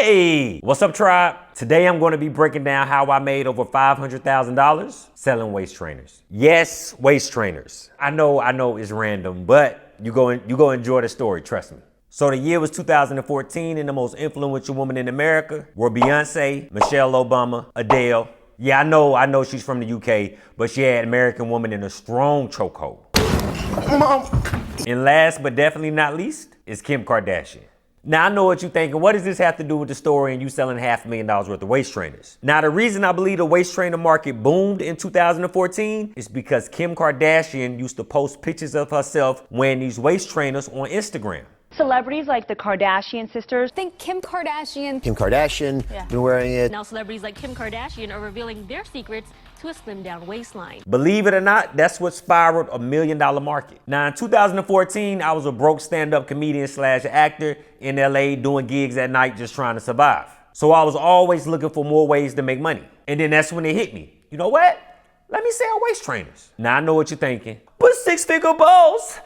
Hey, what's up, tribe? Today I'm going to be breaking down how I made over $500,000 selling waist trainers. Yes, waist trainers. I know it's random, but you go enjoy the story, trust me. So the year was 2014, and the most influential women in America were Beyonce, Michelle Obama, Adele. Yeah, I know she's from the UK, but she had American woman in a strong chokehold. And last but definitely not least is Kim Kardashian. Now I know what you're thinking, what does this have to do with the story and you selling $500,000 worth of waist trainers? Now the reason I believe the waist trainer market boomed in 2014 is because Kim Kardashian used to post pictures of herself wearing these waist trainers on Instagram. Celebrities like the Kardashian sisters. Think Kim Kardashian. Been wearing it. Now celebrities like Kim Kardashian are revealing their secrets to a slimmed down waistline. Believe it or not, that's what spiraled $1 million market. Now in 2014, I was a broke stand-up comedian / actor in LA doing gigs at night just trying to survive. So I was always looking for more ways to make money. And then that's when it hit me. You know what? Let me sell waist trainers. Now I know what you're thinking. But Six-Figure Boss,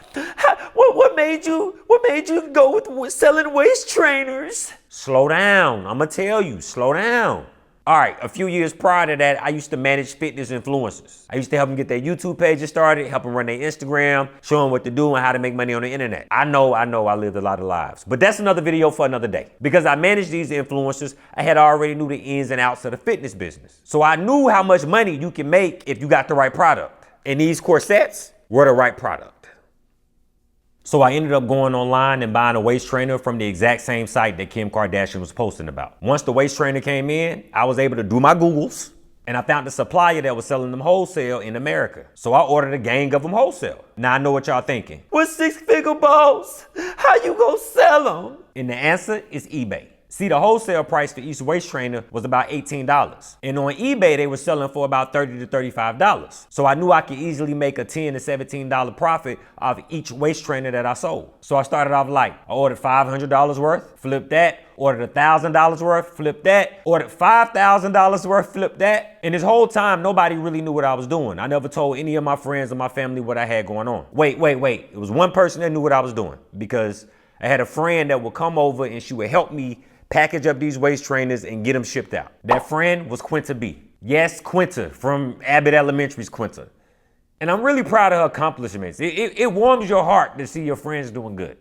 what made you go with selling waist trainers? Slow down, I'ma tell you, slow down. All right, a few years prior to that, I used to manage fitness influencers. I used to help them get their YouTube pages started, help them run their Instagram, show them what to do and how to make money on the internet. I know I lived a lot of lives, but that's another video for another day. Because I managed these influencers, I had already knew the ins and outs of the fitness business. So I knew how much money you can make if you got the right product. And these corsets were the right product. So I ended up going online and buying a waist trainer from the exact same site that Kim Kardashian was posting about. Once the waist trainer came in, I was able to do my Googles, and I found the supplier that was selling them wholesale in America. So I ordered a gang of them wholesale. Now I know what y'all thinking. What Six-Figure Boss? How you gonna sell them? And the answer is eBay. See, the wholesale price for each waist trainer was about $18. And on eBay, they were selling for about $30 to $35. So I knew I could easily make a $10 to $17 profit off each waist trainer that I sold. So I started off light. I ordered $500 worth, flipped that. Ordered $1,000 worth, flipped that. Ordered $5,000 worth, flipped that. And this whole time, nobody really knew what I was doing. I never told any of my friends or my family what I had going on. Wait. It was one person that knew what I was doing, because I had a friend that would come over and she would help me package up these waist trainers and get them shipped out. That friend was Quinta B. Yes, Quinta from Abbott Elementary's Quinta. And I'm really proud of her accomplishments. It warms your heart to see your friends doing good.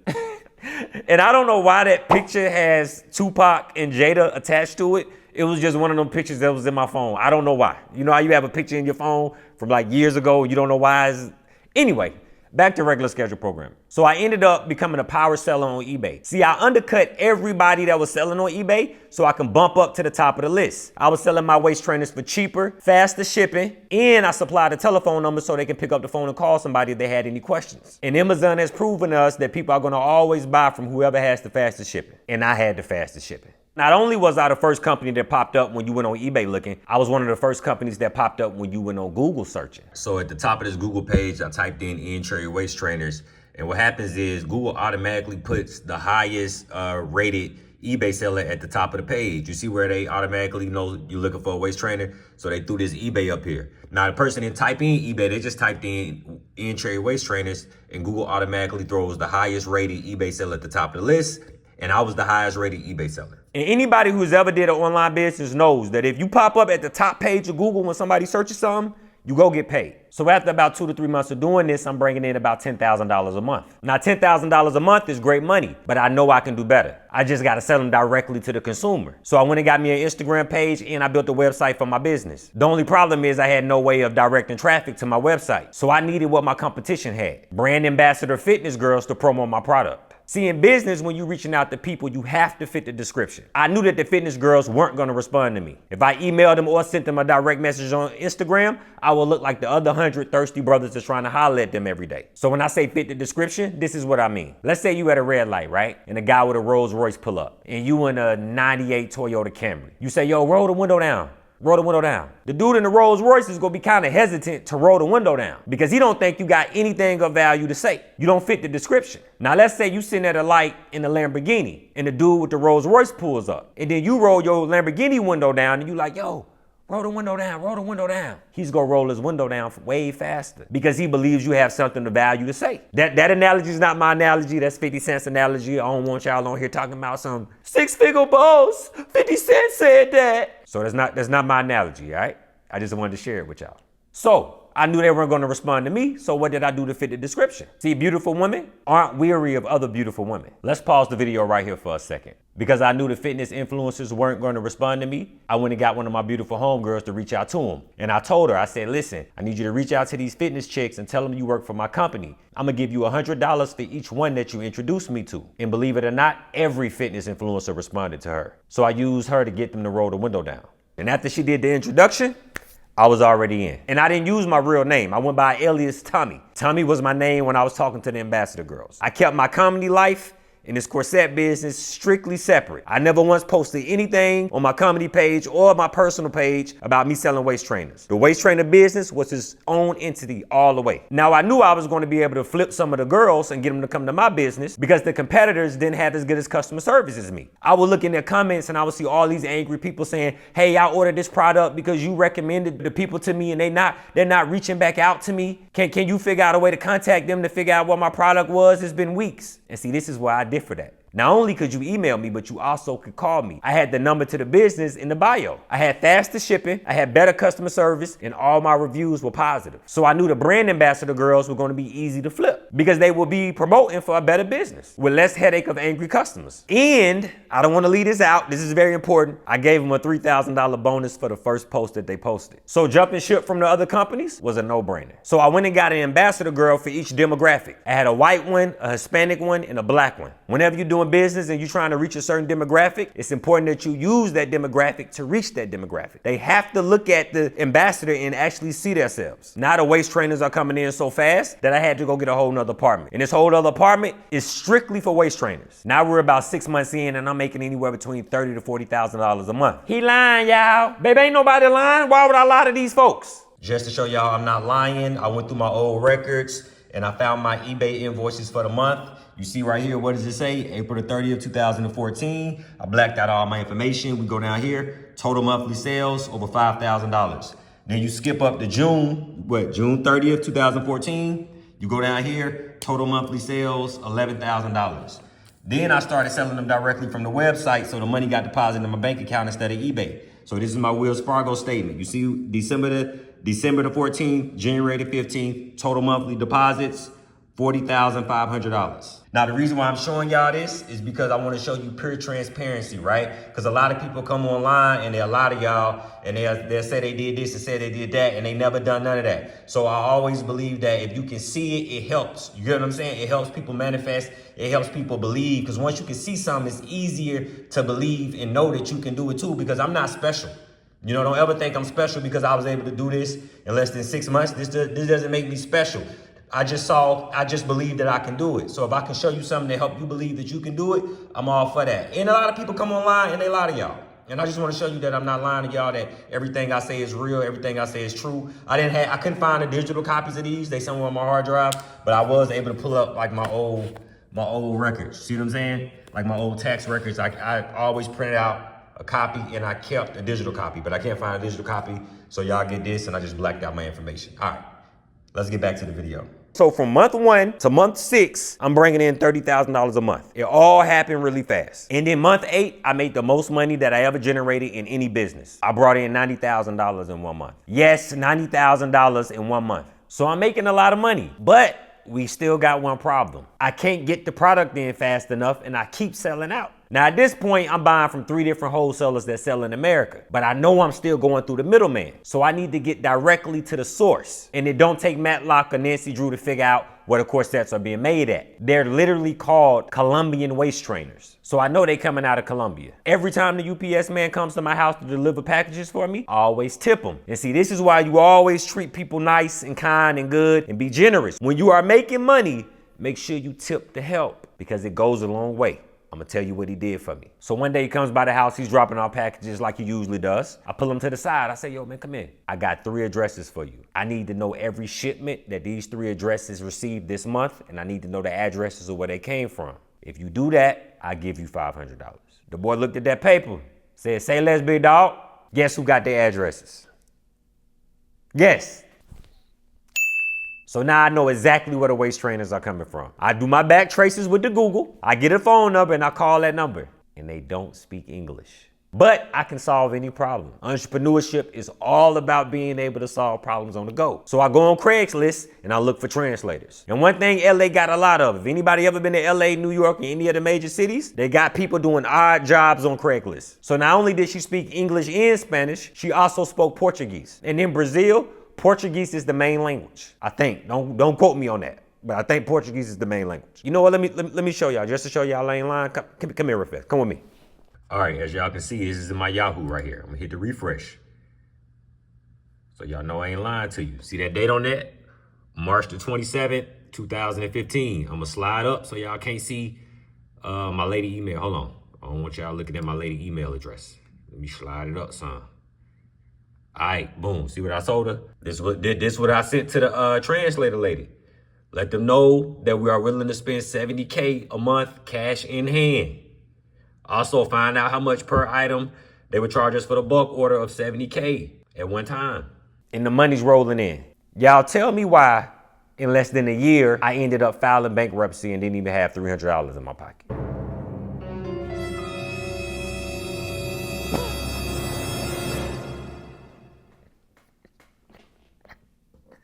And I don't know why that picture has Tupac and Jada attached to it. It was just one of them pictures that was in my phone. I don't know why. You know how you have a picture in your phone from like years ago, you don't know why. Anyway, back to regular schedule programming. So I ended up becoming a power seller on eBay. See, I undercut everybody that was selling on eBay so I can bump up to the top of the list. I was selling my waist trainers for cheaper, faster shipping, and I supplied a telephone number so they can pick up the phone and call somebody if they had any questions. And Amazon has proven to us that people are gonna always buy from whoever has the fastest shipping. And I had the fastest shipping. Not only was I the first company that popped up when you went on eBay looking, I was one of the first companies that popped up when you went on Google searching. So at the top of this Google page, I typed in cherry waist trainers. And what happens is Google automatically puts the highest rated eBay seller at the top of the page. You see where they automatically know you're looking for a waist trainer? So they threw this eBay up here. Now the person didn't type in eBay, they just typed in cherry waist trainers, and Google automatically throws the highest rated eBay seller at the top of the list. And I was the highest rated eBay seller. And anybody who's ever did an online business knows that if you pop up at the top page of Google when somebody searches something, you go get paid. So after about 2 to 3 months of doing this, I'm bringing in about $10,000 a month. Now $10,000 a month is great money, but I know I can do better. I just gotta sell them directly to the consumer. So I went and got me an Instagram page, and I built a website for my business. The only problem is I had no way of directing traffic to my website. So I needed what my competition had: brand ambassador fitness girls to promote my product. See, in business, when you're reaching out to people, you have to fit the description. I knew that the fitness girls weren't gonna respond to me. If I emailed them or sent them a direct message on Instagram, I would look like the other 100 thirsty brothers that's trying to holler at them every day. So when I say fit the description, this is what I mean. Let's say you at a red light, right? And a guy with a Rolls Royce pull up, and you in a 98 Toyota Camry. You say, yo, roll the window down. Roll the window down. The dude in the Rolls Royce is gonna be kind of hesitant to roll the window down because he don't think you got anything of value to say. You don't fit the description. Now let's say you sitting at a light in a Lamborghini and the dude with the Rolls Royce pulls up, and then you roll your Lamborghini window down and you like, yo, roll the window down, roll the window down. He's gonna roll his window down way faster because he believes you have something of value to say. That analogy is not my analogy. That's 50 Cent's analogy. I don't want y'all on here talking about some six-figure boss. 50 Cent said that. So that's not my analogy, all right? I just wanted to share it with y'all. So I knew they weren't gonna respond to me, so what did I do to fit the description? See, beautiful women aren't weary of other beautiful women. Let's pause the video right here for a second. Because I knew the fitness influencers weren't gonna respond to me, I went and got one of my beautiful homegirls to reach out to them. And I told her, I said, listen, I need you to reach out to these fitness chicks and tell them you work for my company. I'm gonna give you $100 for each one that you introduce me to. And believe it or not, every fitness influencer responded to her. So I used her to get them to roll the window down. And after she did the introduction, I was already in. And I didn't use my real name. I went by alias Tommy. Tommy was my name when I was talking to the ambassador girls. I kept my comedy life and this corset business strictly separate. I never once posted anything on my comedy page or my personal page about me selling waist trainers. The waist trainer business was its own entity all the way. Now I knew I was going to be able to flip some of the girls and get them to come to my business because the competitors didn't have as good as customer service as me. I would look in their comments and I would see all these angry people saying, hey, I ordered this product because you recommended the people to me and they're not reaching back out to me. Can you figure out a way to contact them to figure out what my product was? It's been weeks. And see, this is where I differ that. Not only could you email me, but you also could call me. I had the number to the business in the bio. I had faster shipping, I had better customer service, and all my reviews were positive. So I knew the brand ambassador girls were going to be easy to flip because they would be promoting for a better business with less headache of angry customers. And I don't want to leave this out. This is very important. I gave them a $3,000 bonus for the first post that they posted. So jumping ship from the other companies was a no-brainer. So I went and got an ambassador girl for each demographic. I had a white one, a Hispanic one, and a black one. Whenever you're doing business and you're trying to reach a certain demographic, it's important that you use that demographic to reach that demographic. They have to look at the ambassador and actually see themselves. Now the waist trainers are coming in so fast that I had to go get a whole nother apartment. And this whole other apartment is strictly for waist trainers. Now we're about 6 months in and I'm making anywhere between $30,000 to $40,000 a month. He lying, y'all. Baby, ain't nobody lying. Why would I lie to these folks? Just to show y'all I'm not lying, I went through my old records and I found my eBay invoices for the month. You see right here, what does it say? April the 30th, 2014. I blacked out all my information. We go down here, total monthly sales over $5,000. Then you skip up to June 30th, 2014. You go down here, total monthly sales, $11,000. Then I started selling them directly from the website, so the money got deposited in my bank account instead of eBay. So this is my Wells Fargo statement. You see December the 14th, January the 15th, total monthly deposits, $40,500. Now, the reason why I'm showing y'all this is because I want to show you pure transparency, right? Because a lot of people come online and they'll lie to y'all and they'll say they did this and say they did that and they never done none of that. So I always believe that if you can see it, it helps. You get what I'm saying? It helps people manifest. It helps people believe, because once you can see something, it's easier to believe and know that you can do it too, because I'm not special. You know, don't ever think I'm special because I was able to do this in less than 6 months. This doesn't make me special. I just believe that I can do it. So if I can show you something to help you believe that you can do it, I'm all for that. And a lot of people come online and they lie to y'all. And I just want to show you that I'm not lying to y'all, that everything I say is real, everything I say is true. I couldn't find the digital copies of these. They somewhere on my hard drive, but I was able to pull up like my old records. See what I'm saying? Like my old tax records. I always printed out a copy and I kept a digital copy, but I can't find a digital copy. So y'all get this and I just blacked out my information. All right, let's get back to the video. So from month 1 to month 6, I'm bringing in $30,000 a month. It all happened really fast. And then month 8, I made the most money that I ever generated in any business. I brought in $90,000 in 1 month. Yes, $90,000 in 1 month. So I'm making a lot of money, but we still got one problem. I can't get the product in fast enough and I keep selling out. Now at this point, I'm buying from 3 different wholesalers that sell in America, but I know I'm still going through the middleman. So I need to get directly to the source. And it don't take Matlock or Nancy Drew to figure out where the corsets are being made at. They're literally called Colombian waist trainers. So I know they coming out of Colombia. Every time the UPS man comes to my house to deliver packages for me, I always tip them. And see, this is why you always treat people nice and kind and good and be generous. When you are making money, make sure you tip the help, because it goes a long way. I'm gonna tell you what he did for me. So one day he comes by the house, he's dropping off packages like he usually does. I pull him to the side. I say, yo, man, come in. I got 3 addresses for you. I need to know every shipment that these 3 addresses received this month, and I need to know the addresses of where they came from. If you do that, I give you $500. The boy looked at that paper, said, say less, big dog. Guess who got their addresses? Guess. So now I know exactly where the waist trainers are coming from. I do my back traces with the Google. I get a phone number and I call that number. And they don't speak English. But I can solve any problem. Entrepreneurship is all about being able to solve problems on the go. So I go on Craigslist and I look for translators. And one thing LA got a lot of, if anybody ever been to LA, New York, or any of the major cities, they got people doing odd jobs on Craigslist. So not only did she speak English and Spanish, she also spoke Portuguese. And in Brazil, Portuguese is the main language. I think, don't quote me on that, but I think Portuguese is the main language. You know what, let me show y'all, just to show y'all I ain't lying. Come here real fast, come with me. All right, as y'all can see, this is my Yahoo right here. I'm gonna hit the refresh. So y'all know I ain't lying to you. See that date on that? March the 27th, 2015. I'm gonna slide up so y'all can't see my lady email. Hold on, I don't want y'all looking at my lady email address. Let me slide it up, son. All right, boom. See what I told her? This what I sent to the translator lady. Let them know that we are willing to spend $70K a month cash in hand. Also find out how much per item they would charge us for the bulk order of $70K at one time. And the money's rolling in. Y'all tell me why in less than a year I ended up filing bankruptcy and didn't even have $300 in my pocket.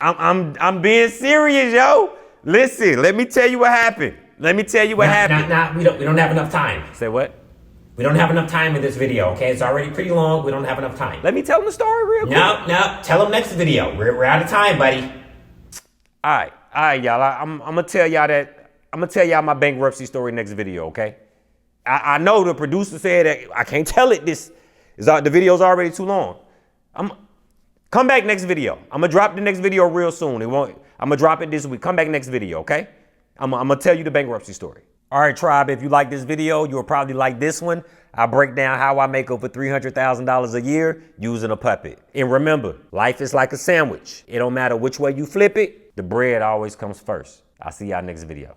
I'm being serious, yo. Listen, let me tell you what happened. Nah, we don't have enough time. Say what? We don't have enough time in this video, okay? It's already pretty long. We don't have enough time. Let me tell them the story real quick. No. Tell them next video. We're out of time, buddy. All right, y'all. I'm gonna tell y'all my bankruptcy story next video, okay? I know the producer said that I can't tell it. The video's already too long. Come back next video. I'm gonna drop the next video real soon. I'm gonna drop it this week. Come back next video, okay? I'm gonna tell you the bankruptcy story. All right, tribe, if you like this video, you'll probably like this one. I break down how I make over $300,000 a year using a puppet. And remember, life is like a sandwich. It don't matter which way you flip it, the bread always comes first. I'll see y'all next video.